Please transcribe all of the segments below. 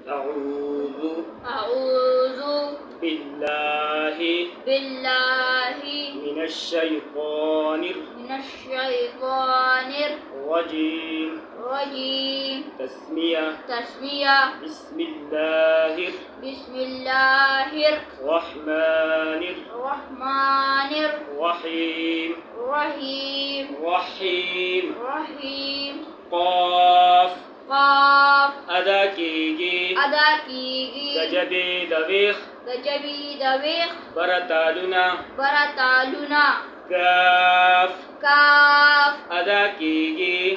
أعوذ بالله من الشيطان الرجيم. تسمية بسم الله الرحمن الرحيم. قاف أدا كيجي دجبي دبيخ برتالنا. كاف أدا كيجي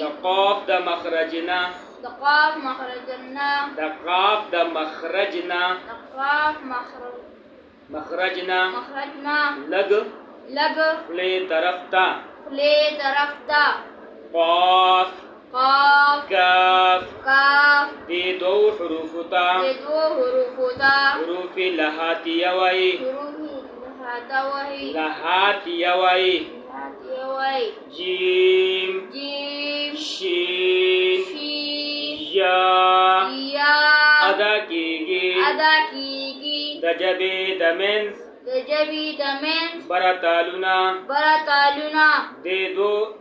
دقاف دا مخرجنا. دقاف دا مخرجنا. لگ فلي طرفتا. قاف كاف دي دو حروفتا. حروف لهاتي وي. جيم شين يا أدا كيجي دجبي دمنس برتالنا. دي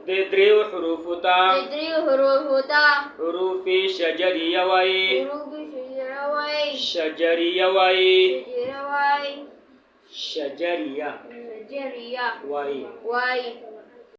دريو حروفتا. حروف شجرية وي.